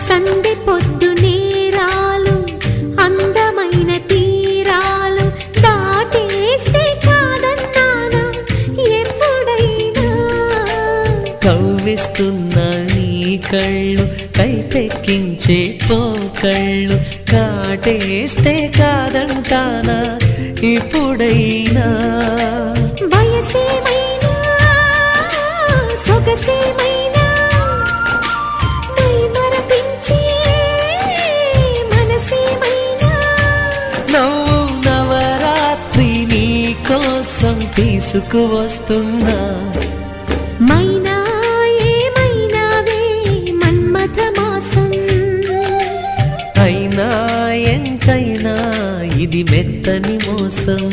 సందె పొద్దు నేరాలు అందమైన తీరాలు దాటేస్తే కాదన్నానా ఎప్పుడైనా కవ్విస్తున్న నీ కళ్ళు కైపెక్కించే పోకళ్ళు కాటేస్తే కాదంటానా ఇప్పుడైనా వయసేమైనా సొగసేమైనా మై మరపించే మనసేమైనా నవ్వు నవరాత్రి నీ కోసం తీసుకువస్తున్నా మైనా ఏమైనావే మన్మథ మాసం అయినా ఎంతైనా ఇది మెత్తని మోసం